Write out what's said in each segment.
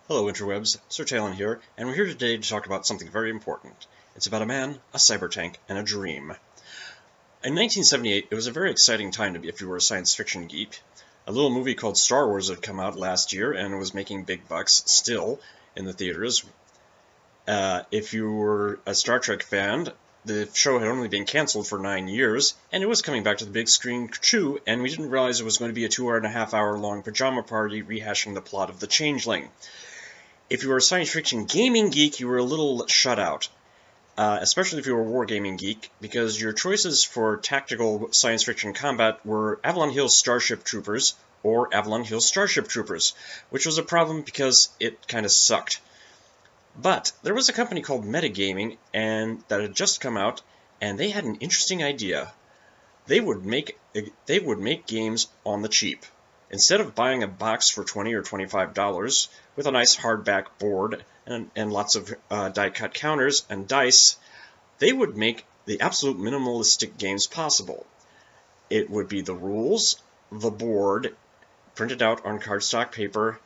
Hello interwebs, Sir Talen here, and we're here today to talk about something very important. It's about a man, a cyber tank, and a dream. In 1978, it was a very exciting time to be if you were a science fiction geek. A little movie called Star Wars had come out last year and was making big bucks still in the theaters. If you were a Star Trek fan, the show had only been canceled for 9 years, and it was coming back to the big screen too, and we didn't realize it was going to be a 2.5 hour long pajama party rehashing the plot of The Changeling. If you were a science fiction gaming geek, you were a little shut out, especially if you were a wargaming geek, because your choices for tactical science fiction combat were Avalon Hill Starship Troopers or Avalon Hill Starship Troopers, which was a problem because it kind of sucked. But there was a company called Metagaming that had just come out, and they had an interesting idea. They would make games on the cheap. Instead of buying a box for $20 or $25 with a nice hardback board and lots of die-cut counters and dice, they would make the absolute minimalistic games possible. It would be the rules, the board, printed out on cardstock paper,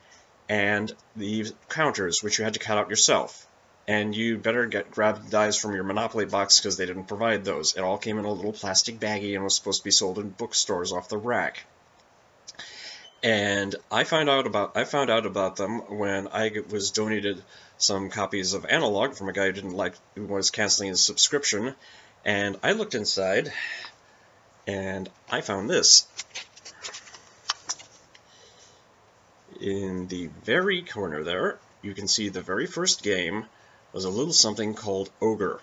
and the counters, which you had to cut out yourself. And you better grab the dies from your Monopoly box because they didn't provide those. It all came in a little plastic baggie and was supposed to be sold in bookstores off the rack. And I found out about them when I was donated some copies of Analog from a guy who was canceling his subscription, and I looked inside and I found this. In the very corner there, you can see the very first game was a little something called Ogre,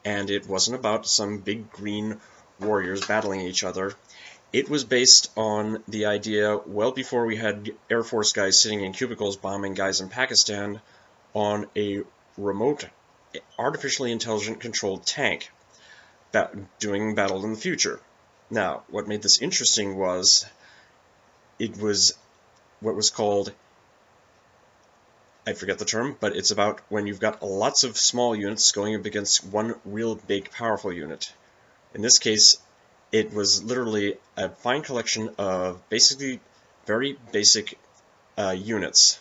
and it wasn't about some big green warriors battling each other. It was based on the idea, well before we had Air Force guys sitting in cubicles bombing guys in Pakistan, on a remote, artificially intelligent controlled tank doing battle in the future. Now, what made this interesting was it was what was called, I forget the term, but it's about when you've got lots of small units going up against one real big powerful unit. In this case, it was literally a fine collection of basically very basic units.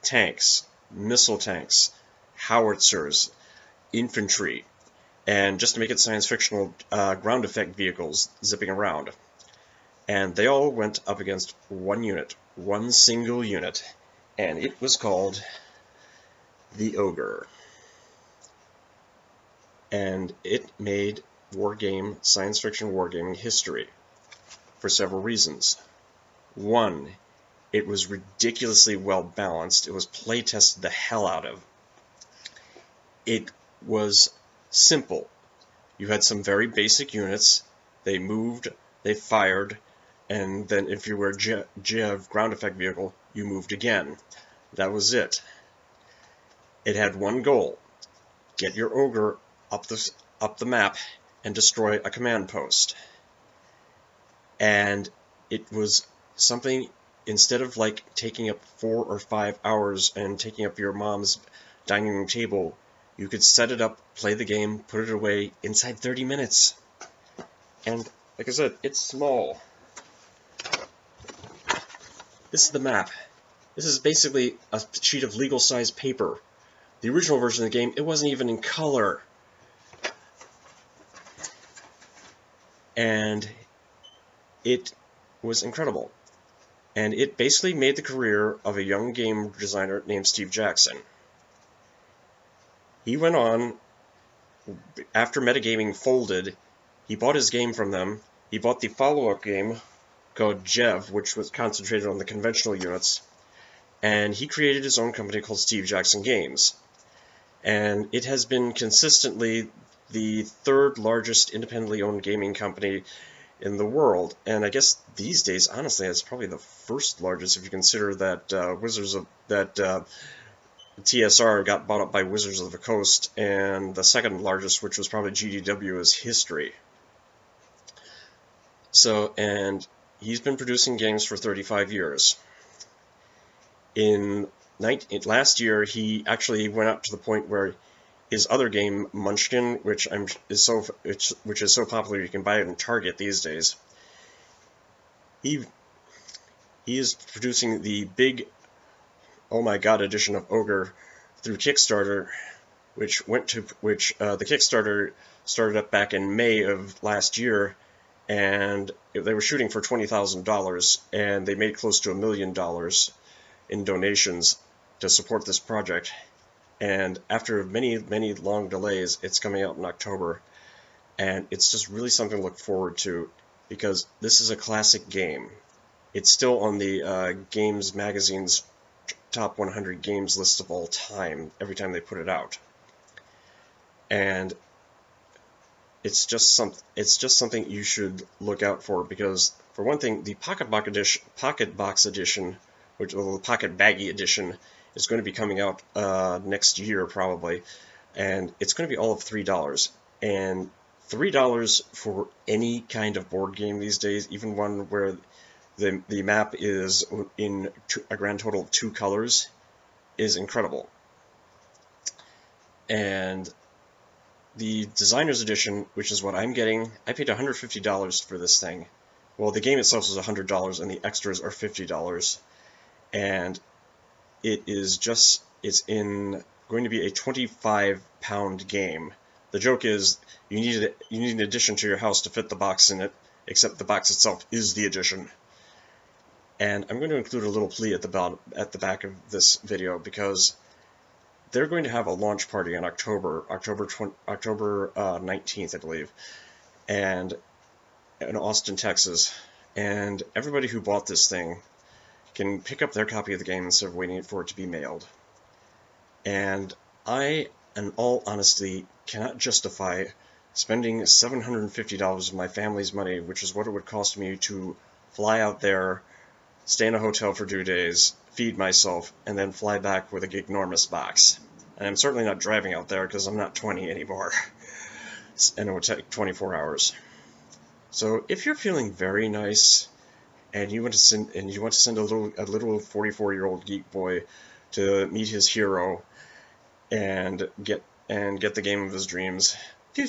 Tanks, missile tanks, howitzers, infantry, and just to make it science fictional, ground effect vehicles zipping around. And they all went up against one unit, one single unit, and it was called the Ogre. And it made science fiction wargaming history for several reasons. One, it was ridiculously well balanced. It was play tested the hell out of. It was simple. You had some very basic units. They moved, they fired, and then if you were a JEV ground effect vehicle, you moved again. That was it. It had one goal: get your Ogre up the map and destroy a command post. And it was something, instead of like taking up 4 or 5 hours and taking up your mom's dining room table, you could set it up, play the game, put it away inside 30 minutes. And like I said, it's small. This is the map. This is basically a sheet of legal-sized paper. The original version of the game, it wasn't even in color. And it was incredible. And it basically made the career of a young game designer named Steve Jackson. He went on, after Metagaming folded, he bought his game from them. He bought the follow-up game called JEV, which was concentrated on the conventional units. And he created his own company called Steve Jackson Games. And it has been consistently the third largest independently owned gaming company in the world, and I guess these days, honestly, it's probably the first largest if you consider that TSR got bought up by Wizards of the Coast, and the second largest, which was probably GDW, is History. So, and he's been producing games for 35 years. Last year, he actually went up to the point where his other game, Munchkin, which is so popular you can buy it in Target these days, he is producing the big oh my god edition of Ogre through Kickstarter, which the Kickstarter started up back in May of last year, and they were shooting for $20,000, and they made close to $1 million in donations to support this project. And after many, many long delays, it's coming out in October, and it's just really something to look forward to, because this is a classic game. It's still on the Games Magazine's top 100 games list of all time, every time they put it out. And it's just something you should look out for, because for one thing, the Pocket Box edition, which the Pocket Baggy edition, is going to be coming out next year probably, and it's going to be all of $3. And $3 for any kind of board game these days, even one where the map is in a grand total of 2 colors, is incredible. And the Designer's Edition, which is what I'm getting, I paid $150 for this thing. Well, the game itself is $100, and the extras are $50. And it's going to be a 25-pound game. The joke is you need an addition to your house to fit the box in it, except the box itself is the addition. And I'm going to include a little plea at the back of this video, because they're going to have a launch party in October 19th, I believe, and in Austin, Texas. And everybody who bought this thing can pick up their copy of the game instead of waiting for it to be mailed. And I, in all honesty, cannot justify spending $750 of my family's money, which is what it would cost me to fly out there, stay in a hotel for 2 days, feed myself, and then fly back with a enormous box. And I'm certainly not driving out there, because I'm not 20 anymore, and it would take 24 hours. So if you're feeling very nice, and you want to send a little 44-year-old geek boy to meet his hero and get the game of his dreams, feel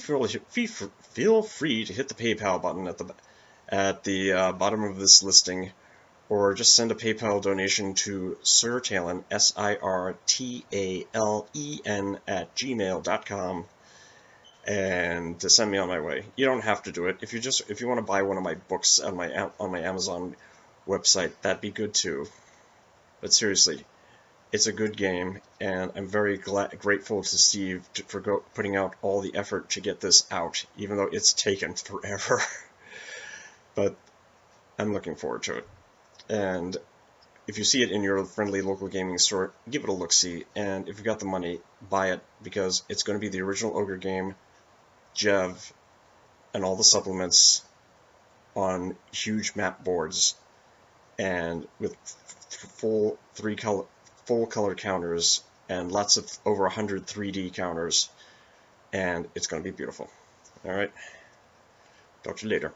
free to hit the PayPal button at the bottom of this listing, or just send a PayPal donation to Sir Talen, SIRTALEN @gmail.com, and to send me on my way. You don't have to do it. If you want to buy one of my books on my Amazon website, that'd be good too. But seriously, it's a good game, and I'm very grateful to Steve for putting out all the effort to get this out, even though it's taken forever. But I'm looking forward to it. And if you see it in your friendly local gaming store, give it a look-see, and if you've got the money, buy it, because it's going to be the original Ogre game, Jev, and all the supplements on huge map boards, and with full color counters, and lots of over 100 3D counters, and it's going to be beautiful. Alright, talk to you later.